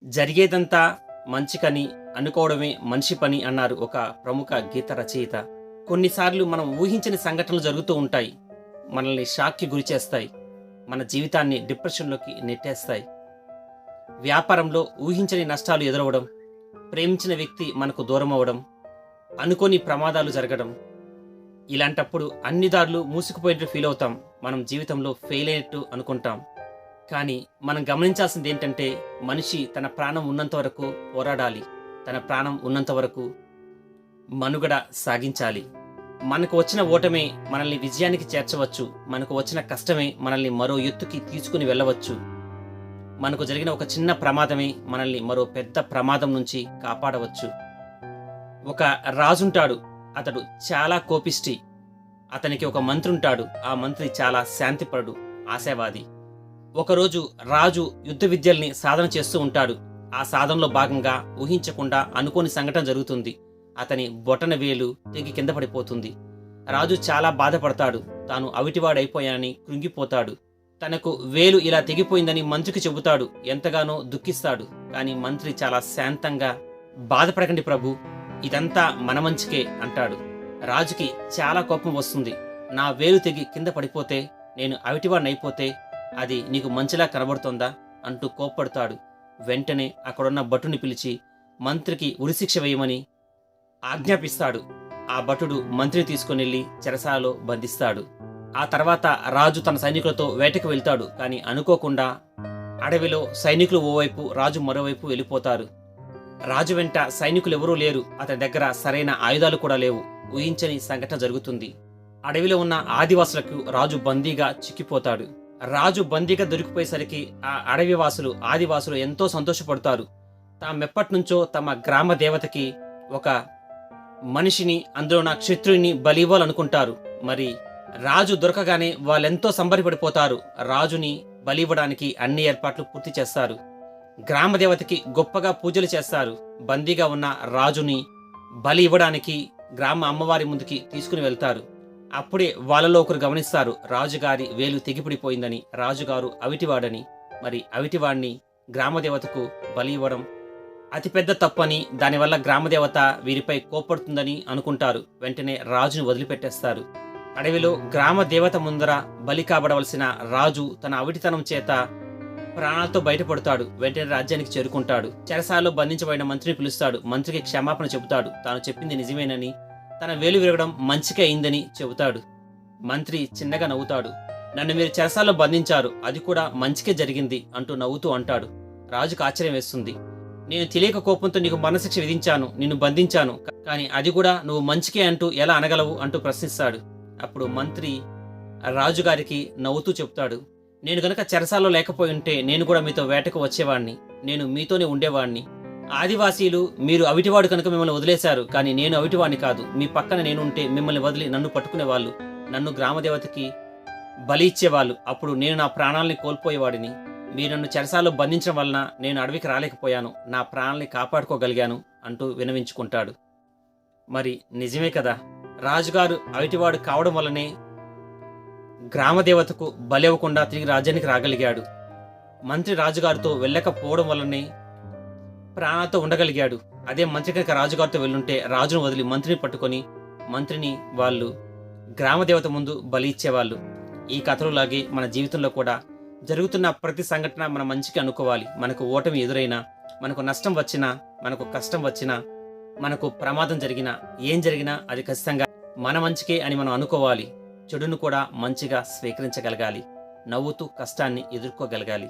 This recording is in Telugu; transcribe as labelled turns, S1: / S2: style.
S1: జరిగేదంతా మంచికని అనుకోవడమే మనిషి పని అన్నారు ఒక ప్రముఖ గీత రచయిత. కొన్నిసార్లు మనం ఊహించని సంఘటనలు జరుగుతూ ఉంటాయి. మనల్ని షాక్కి గురిచేస్తాయి. మన జీవితాన్ని డిప్రెషన్లోకి నెట్టేస్తాయి. వ్యాపారంలో ఊహించని నష్టాలు ఎదురవడం, ప్రేమించిన వ్యక్తి మనకు దూరం అవ్వడం, అనుకోని ప్రమాదాలు జరగడం, ఇలాంటప్పుడు అన్ని దారులు మూసుకుపోయినట్టు ఫీల్ అవుతాం. మనం జీవితంలో ఫెయిల్ అయినట్టు అనుకుంటాం. కానీ మనం గమనించాల్సింది ఏంటంటే, మనిషి తన ప్రాణం ఉన్నంత వరకు పోరాడాలి. తన ప్రాణం ఉన్నంత వరకు మనుగడ సాగించాలి. మనకు వచ్చిన ఓటమే మనల్ని విజయానికి చేర్చవచ్చు. మనకు వచ్చిన కష్టమే మనల్ని మరో ఎత్తుకి తీసుకుని వెళ్ళవచ్చు. మనకు జరిగిన ఒక చిన్న ప్రమాదమే మనల్ని మరో పెద్ద ప్రమాదం నుంచి కాపాడవచ్చు. ఒక రాజుంటాడు. అతడు చాలా కోపిష్టి. అతనికి ఒక మంత్రి ఉంటాడు. ఆ మంత్రి చాలా శాంతిపరుడు, ఆశావాది. ఒకరోజు రాజు యుద్ధ విద్యల్ని సాధన చేస్తూ ఉంటాడు. ఆ సాధనలో భాగంగా ఊహించకుండా అనుకోని సంఘటన జరుగుతుంది. అతని బొటన వేలు తెగి కింద పడిపోతుంది. రాజు చాలా బాధపడతాడు. తాను అవిటివాడైపోయానని కృంగిపోతాడు. తనకు వేలు ఇలా తెగిపోయిందని మంత్రికి చెబుతాడు. ఎంతగానో దుఃఖిస్తాడు. కానీ మంత్రి చాలా శాంతంగా, బాధపడకండి ప్రభు, ఇదంతా మన మంచికే అంటాడు. రాజుకి చాలా కోపం వస్తుంది. నా వేలు తెగి కింద పడిపోతే, నేను అవిటివాడినైపోతే అది నీకు మంచిలా కనబడుతోందా అంటూ కోప్పడతాడు. వెంటనే అక్కడున్న భటుని పిలిచి మంత్రికి ఉరిశిక్ష వేయమని ఆజ్ఞాపిస్తాడు. ఆ భటుడు మంత్రిని తీసుకునెళ్లి చెరసాలలో బంధిస్తాడు. ఆ తర్వాత రాజు తన సైనికులతో వేటకు వెళ్తాడు. కానీ అనుకోకుండా అడవిలో సైనికులు ఓవైపు, రాజు మరోవైపు వెళ్ళిపోతారు. రాజు వెంట సైనికులు ఎవరూ లేరు. అతని దగ్గర సరైన ఆయుధాలు కూడా లేవు. ఊహించని సంఘటన జరుగుతుంది. అడవిలో ఉన్న ఆదివాసులకు రాజు బందీగా చిక్కిపోతాడు. రాజు బందీగా దొరికిపోయేసరికి ఆ అడవివాసులు, ఆదివాసులు ఎంతో సంతోషపడతారు. తామెప్పటినుంచో తమ గ్రామ దేవతకి ఒక మనిషిని, అందులో నా క్షత్రుని బలి ఇవ్వాలనుకుంటారు. మరి రాజు దొరకగానే వాళ్ళెంతో సంబరపడిపోతారు. రాజుని బలి ఇవ్వడానికి అన్ని ఏర్పాట్లు పూర్తి చేస్తారు. గ్రామ దేవతకి గొప్పగా పూజలు చేస్తారు. బందీగా ఉన్న రాజుని బలి ఇవ్వడానికి గ్రామ అమ్మవారి ముందుకి తీసుకుని వెళ్తారు. అప్పుడే వాళ్ళలో ఒకరు గమనిస్తారు, రాజుగారి వేలు తెగిపడిపోయిందని, రాజుగారు అవిటివాడని. మరి అవిటివాడిని గ్రామదేవతకు బలి ఇవ్వడం అతిపెద్ద తప్పని, దానివల్ల గ్రామదేవత వీరిపై కోప్పడుతుందని అనుకుంటారు. వెంటనే రాజును వదిలిపెట్టేస్తారు. అడవిలో గ్రామ దేవత ముందర బలి కాబడవలసిన రాజు తన అవిటితనం చేత ప్రాణాలతో బయటపడతాడు. వెంటనే రాజ్యానికి చేరుకుంటాడు. చెరసాలలో బంధించబడిన మంత్రిని పిలుస్తాడు. మంత్రికి క్షమాపణ చెబుతాడు. తాను చెప్పింది నిజమేనని, తన వేలు విరగడం మంచికే అయిందని చెబుతాడు. మంత్రి చిన్నగా నవ్వుతాడు. నన్ను మీరు చెరసాలలో బంధించారు, అది కూడా మంచికే జరిగింది అంటూ నవ్వుతూ అంటాడు. రాజుకు ఆశ్చర్యం వేస్తుంది. నేను తెలియక కోపంతో నీకు మరణశిక్ష విధించాను, నిన్ను బంధించాను, కానీ అది కూడా నువ్వు మంచికే అంటూ ఎలా అనగలవు అంటూ ప్రశ్నిస్తాడు. అప్పుడు మంత్రి రాజుగారికి నవ్వుతూ చెప్తాడు, నేను గనక చెరసాలలో లేకపోయి ఉంటే నేను కూడా మీతో వేటకు వచ్చేవాడిని, నేను మీతోనే ఉండేవాడిని. ఆదివాసీలు మీరు అవిటివాడు కనుక మిమ్మల్ని వదిలేశారు, కానీ నేను అవిటివాడిని కాదు. మీ పక్కన నేను ఉంటే మిమ్మల్ని వదిలి నన్ను పట్టుకునేవాళ్ళు, నన్ను గ్రామదేవతకి బలి ఇచ్చేవాళ్ళు. అప్పుడు నేను నా ప్రాణాలని కోల్పోయేవాడిని. మీరు నన్ను చెరసాలలో బంధించడం వలన నేను అడవికి రాలేకపోయాను, నా ప్రాణాలని కాపాడుకోగలిగాను అంటూ వినవించుకుంటాడు. మరి నిజమే కదా, రాజుగారు అవిటివాడు కావడం వల్లనే గ్రామదేవతకు బలి ఇవ్వకుండా తిరిగి రాజ్యానికి రాగలిగాడు. మంత్రి రాజుగారితో వెళ్ళకపోవడం వల్లనే ప్రాణాలతో ఉండగలిగాడు. అదే మంత్రి కనుక రాజుగారితో వెళ్ళుంటే రాజును వదిలి మంత్రిని పట్టుకొని మంత్రిని వాళ్ళు గ్రామదేవత ముందు బలి ఇచ్చేవాళ్ళు. ఈ కథలోలాగే మన జీవితంలో కూడా జరుగుతున్న ప్రతి సంఘటన మన మంచికి అనుకోవాలి. మనకు ఓటమి ఎదురైనా, మనకు నష్టం వచ్చినా, మనకు కష్టం వచ్చినా, మనకు ప్రమాదం జరిగినా, ఏం జరిగినా అది ఖచ్చితంగా మన మంచికే అని మనం అనుకోవాలి. చెడును కూడా మంచిగా స్వీకరించగలగాలి. నవ్వుతూ కష్టాన్ని ఎదుర్కోగలగాలి.